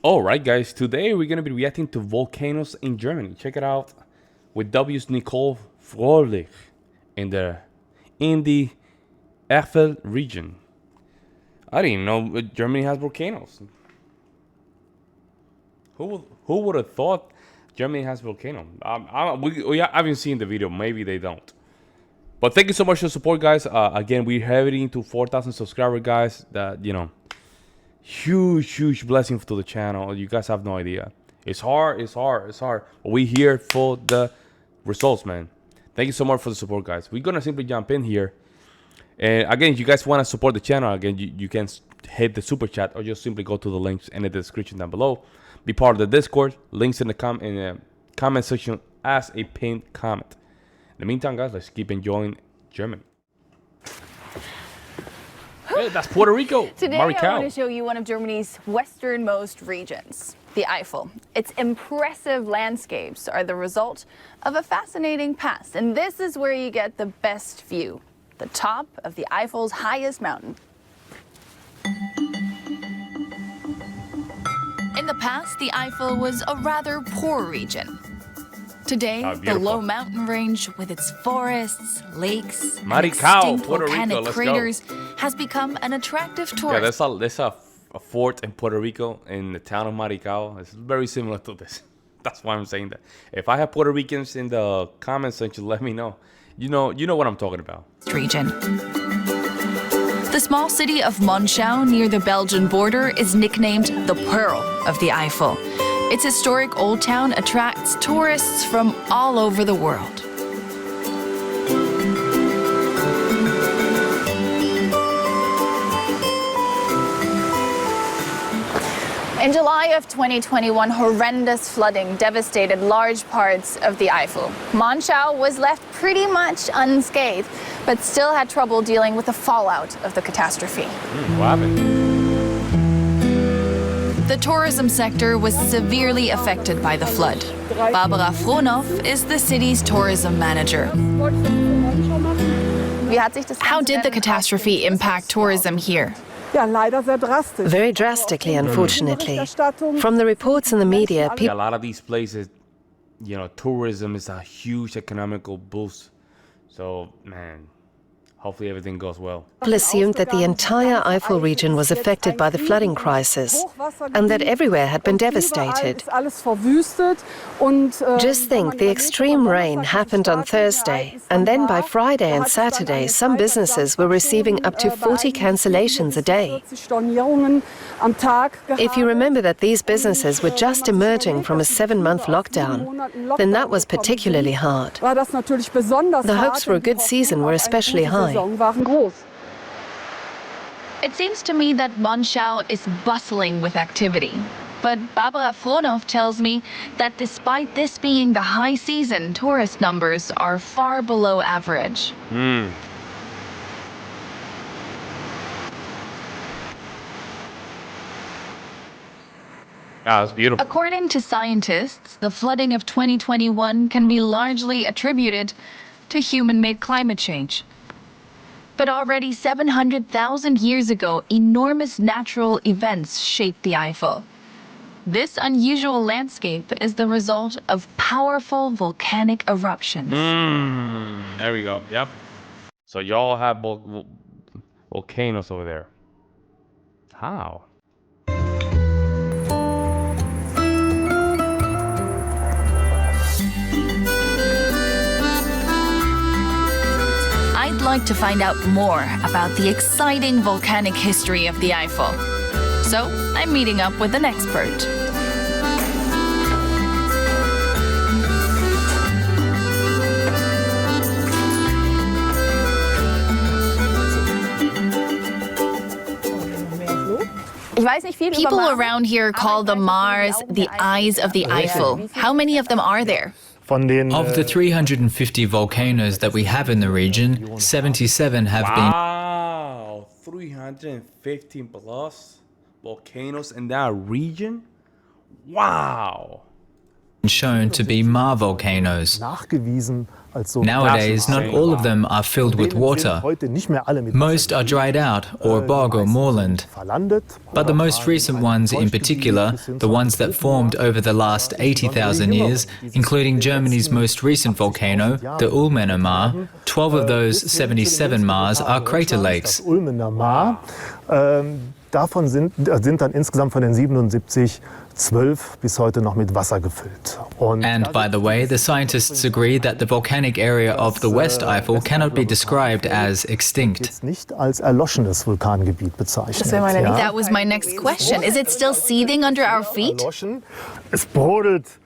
Alright guys, today we're gonna be reacting to volcanoes in Germany. Check it out with W's Nicole Frölich in the Eifel region. I didn't know Germany has volcanoes. Who would have thought Germany has volcanoes? We haven't seen the video. Maybe they don't. But thank you so much for the support, guys. Again, we're heading to 4,000 subscribers, guys. That huge blessing to the channel. You guys have no idea. It's hard. But we here for the results, man. Thank you so much for the support, guys. We're gonna simply jump in here. And again, if you guys want to support the channel, again, you can hit the super chat or just simply go to the links in the description down below. Be part of the Discord. Links in the comment section as a pinned comment. In the meantime, guys, let's keep enjoying Germany. Hey, that's Puerto Rico. Today I want to show you one of Germany's westernmost regions, the Eifel. Its impressive landscapes are the result of a fascinating past, and this is where you get the best view, the top of the Eifel's highest mountain. In the past, the Eifel was a rather poor region. Today, the low mountain range with its forests, lakes, and extinct volcanic craters has become an attractive tourist. Yeah, there's a fort in Puerto Rico in the town of Maricao. It's very similar to this. That's why I'm saying that. If I have Puerto Ricans in the comment section, let me know. You know what I'm talking about. Region. The small city of Monschau near the Belgian border is nicknamed the Pearl of the Eifel. Its historic old town attracts tourists from all over the world. In July of 2021, horrendous flooding devastated large parts of the Eifel. Monschau was left pretty much unscathed, but still had trouble dealing with the fallout of the catastrophe. What happened? The tourism sector was severely affected by the flood. Barbara Frohnoff is the city's tourism manager. How did the catastrophe impact tourism here? Very drastically, unfortunately. From the reports in the media, A lot of these places, tourism is a huge economical boost. So, man, hopefully everything goes well. people assumed that the entire Eifel region was affected by the flooding crisis and that everywhere had been devastated. Just think, the extreme rain happened on Thursday, and then by Friday and Saturday, some businesses were receiving up to 40 cancellations a day. If you remember that these businesses were just emerging from a 7-month lockdown, then that was particularly hard. The hopes for a good season were especially high. It seems to me that Monschau is bustling with activity. But Barbara Frohnoff tells me that despite this being the high season, tourist numbers are far below average. That's beautiful. According to scientists, the flooding of 2021 can be largely attributed to human-made climate change. But already 700,000 years ago, enormous natural events shaped the Eifel. This unusual landscape is the result of powerful volcanic eruptions. There we go. Yep. So y'all have volcanoes over there. How? I'd like to find out more about the exciting volcanic history of the Eifel. So I'm meeting up with an expert. People around here call the Mars the eyes of the Eifel. How many of them are there? Of the 350 volcanoes that we have in the region, 77 have been... Wow, 315 plus volcanoes in that region? Wow. shown to be maar volcanoes. Nowadays, not all of them are filled with water. Most are dried out or bog or moorland. But the most recent ones in particular, the ones that formed over the last 80,000 years, including Germany's most recent volcano, the Ulmener Maar, 12 of those 77 maars are crater lakes. Davon sind dann insgesamt von den 77 12 bis heute noch mit Wasser gefüllt. And by the way, the scientists agree that the volcanic area of the West Eifel cannot be described as extinct. Nicht als erloschenes Vulkangebiet bezeichnet. That was my next question. Is it still seething under our feet? Es brodelt.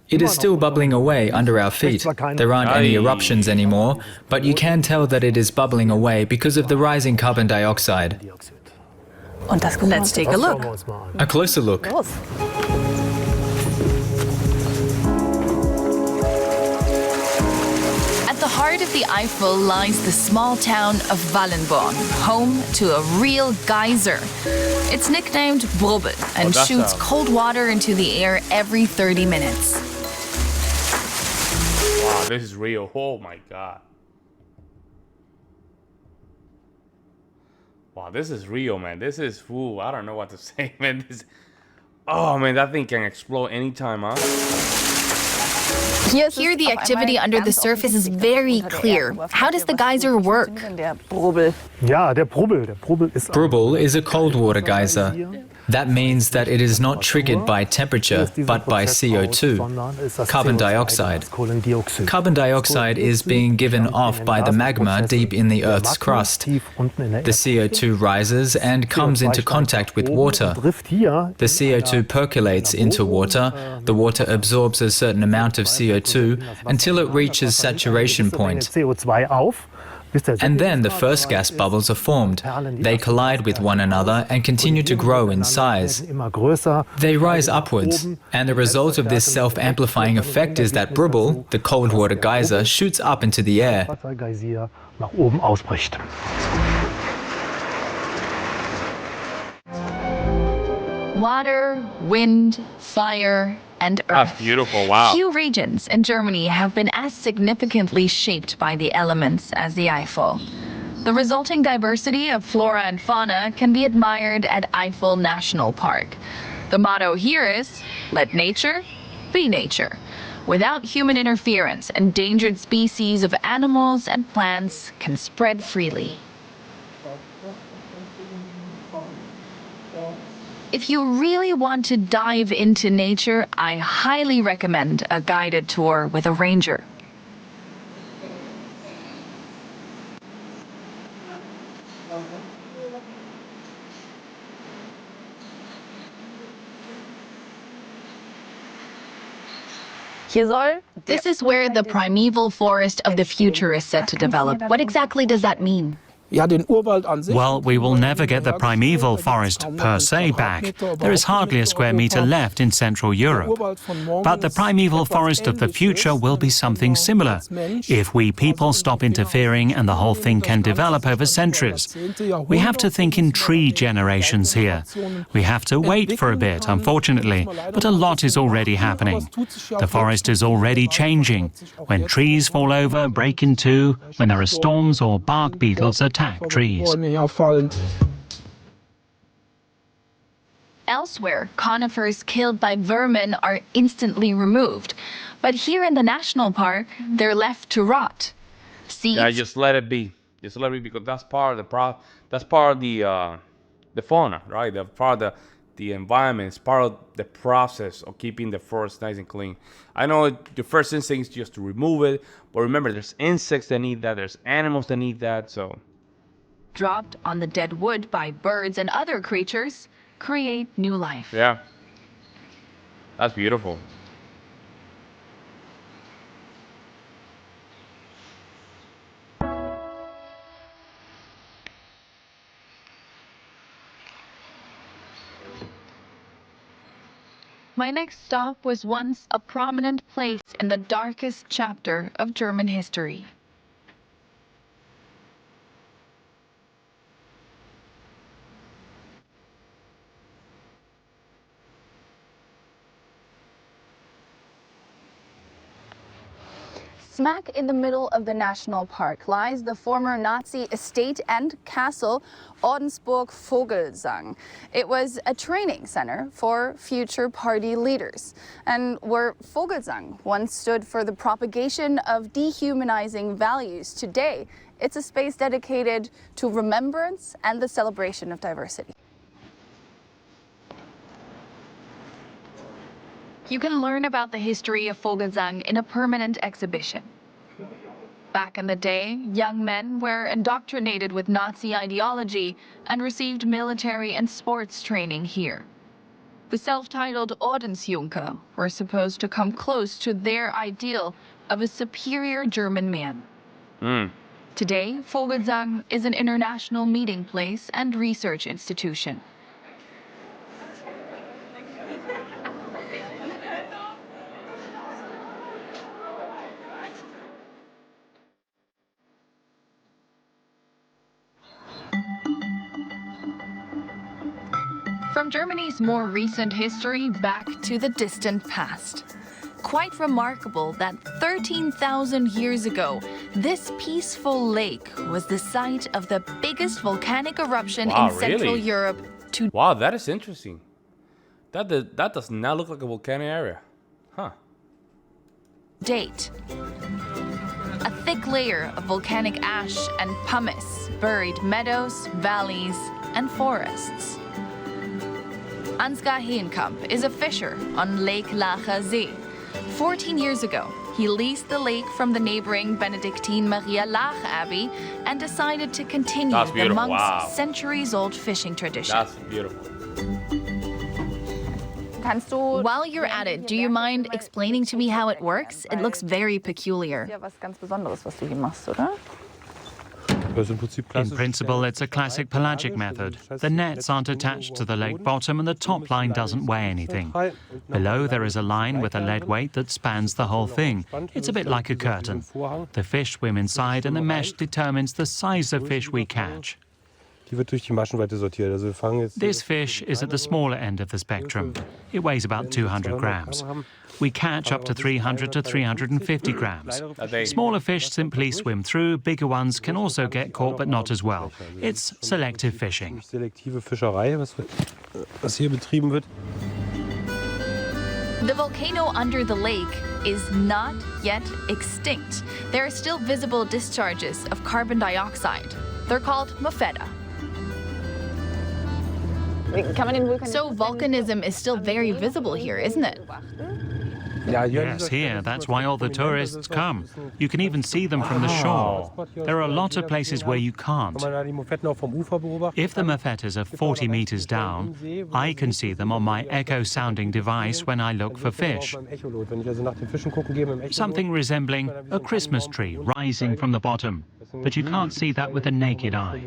It is still bubbling away under our feet. There aren't any eruptions anymore, but you can tell that it is bubbling away because of the rising carbon dioxide. Let's take a look. A closer look. At the heart of the Eifel lies the small town of Wallenborn, home to a real geyser. It's nicknamed Brubbel and shoots cold water into the air every 30 minutes. Wow, this is real. Oh my God. Wow, this is real, man. This is, ooh, I don't know what to say, man. Oh, man, that thing can explode anytime, huh? Here, the activity under the surface is very clear. How does the geyser work? Ja, der Brubbel ist Brubbel is a cold water geyser. That means that it is not triggered by temperature, but by CO2, carbon dioxide. Carbon dioxide is being given off by the magma deep in the Earth's crust. The CO2 rises and comes into contact with water. The CO2 percolates into water. The water absorbs a certain amount of CO2 until it reaches saturation point. And then the first gas bubbles are formed. They collide with one another and continue to grow in size. They rise upwards, and the result of this self-amplifying effect is that Brubbel, the cold water geyser, shoots up into the air. Water, wind, fire, and earth. That's beautiful, wow. Few regions in Germany have been as significantly shaped by the elements as the Eifel. The resulting diversity of flora and fauna can be admired at Eifel National Park. The motto here is, let nature be nature. Without human interference, endangered species of animals and plants can spread freely. If you really want to dive into nature, I highly recommend a guided tour with a ranger. This is where the primeval forest of the future is set to develop. What exactly does that mean? Well, we will never get the primeval forest per se back. There is hardly a square meter left in Central Europe. But the primeval forest of the future will be something similar, if we people stop interfering and the whole thing can develop over centuries. We have to think in tree generations here. We have to wait for a bit, unfortunately, but a lot is already happening. The forest is already changing. When trees fall over, break in two, when there are storms or bark beetles attack trees. Elsewhere, conifers killed by vermin are instantly removed. But here in the national park, they're left to rot. Seeds. Yeah, just let it be. Just let it be, because that's part of the fauna, right? The part of the environment. It's part of the process of keeping the forest nice and clean. I know the first instinct is just to remove it, but remember, there's insects that need that. There's animals that need that. So, dropped on the dead wood by birds and other creatures, create new life. yeah, that's beautiful. My next stop was once a prominent place in the darkest chapter of German history. Smack in the middle of the national park lies the former Nazi estate and castle Ordensburg Vogelsang. It was a training center for future party leaders. And where Vogelsang once stood for the propagation of dehumanizing values, today it's a space dedicated to remembrance and the celebration of diversity. You can learn about the history of Vogelsang in a permanent exhibition. Back in the day, young men were indoctrinated with Nazi ideology and received military and sports training here. The self-titled Ordensjunker were supposed to come close to their ideal of a superior German man. Today, Vogelsang is an international meeting place and research institution. From Germany's more recent history back to the distant past. Quite remarkable that 13,000 years ago, this peaceful lake was the site of the biggest volcanic eruption in Central Europe to Wow, that is interesting. That does not look like a volcanic area. Huh. date. A thick layer of volcanic ash and pumice buried meadows, valleys, and forests. Ansgar Heenkamp is a fisher on Lake Lacher See. 14 years ago, he leased the lake from the neighboring Benedictine Maria Laach Abbey and decided to continue the monks' centuries-old fishing tradition. That's beautiful. While you're at it, do you mind explaining to me how it works? It looks very peculiar. In principle, it's a classic pelagic method. The nets aren't attached to the lake bottom and the top line doesn't weigh anything. Below, there is a line with a lead weight that spans the whole thing. It's a bit like a curtain. The fish swim inside and the mesh determines the size of fish we catch. This fish is at the smaller end of the spectrum. It weighs about 200 grams. We catch up to 300 to 350 grams. Smaller fish simply swim through, bigger ones can also get caught but not as well. It's selective fishing. The volcano under the lake is not yet extinct. There are still visible discharges of carbon dioxide. They're called mofetta. So volcanism is still very visible here, isn't it? Yes, here. That's why all the tourists come. You can even see them from the shore. There are a lot of places where you can't. If the mofettas are 40 meters down, I can see them on my echo-sounding device when I look for fish. Something resembling a Christmas tree rising from the bottom. But you can't see that with the naked eye.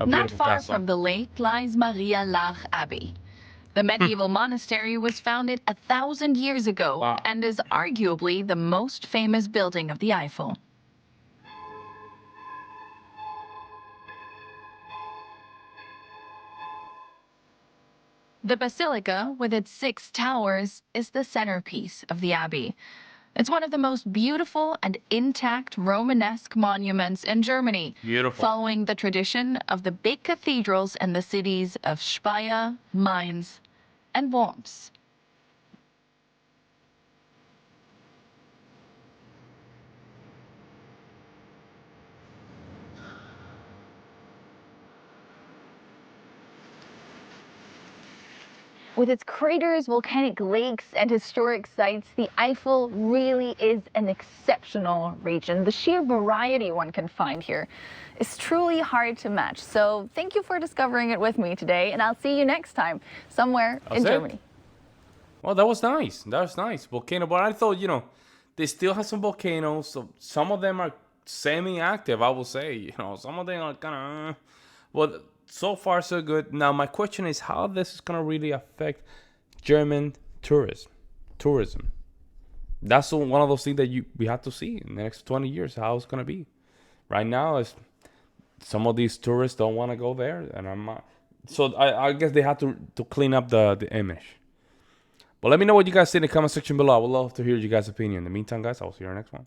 Not far from the lake lies Maria Laach Abbey. The medieval monastery was founded 1,000 years ago and is arguably the most famous building of the Eifel. The basilica, with its 6 towers, is the centerpiece of the abbey. It's one of the most beautiful and intact Romanesque monuments in Germany, following the tradition of the big cathedrals in the cities of Speyer, Mainz, and Worms. With its craters, volcanic lakes, and historic sites, the Eifel really is an exceptional region. The sheer variety one can find here is truly hard to match. So thank you for discovering it with me today, and I'll see you next time, somewhere in Germany. Well, that was nice. That was nice. Volcano, but I thought, you know, they still have some volcanoes. So some of them are semi-active, I will say. You know, some of them are kind of... Well, so far, so good. Now, my question is how this is going to really affect German tourism. That's one of those things that we have to see in the next 20 years, how it's going to be. Right now, some of these tourists don't want to go there, and So I guess they had to clean up the image. But let me know what you guys think in the comment section below. I would love to hear you guys' opinion. In the meantime, guys, I'll see you in our next one.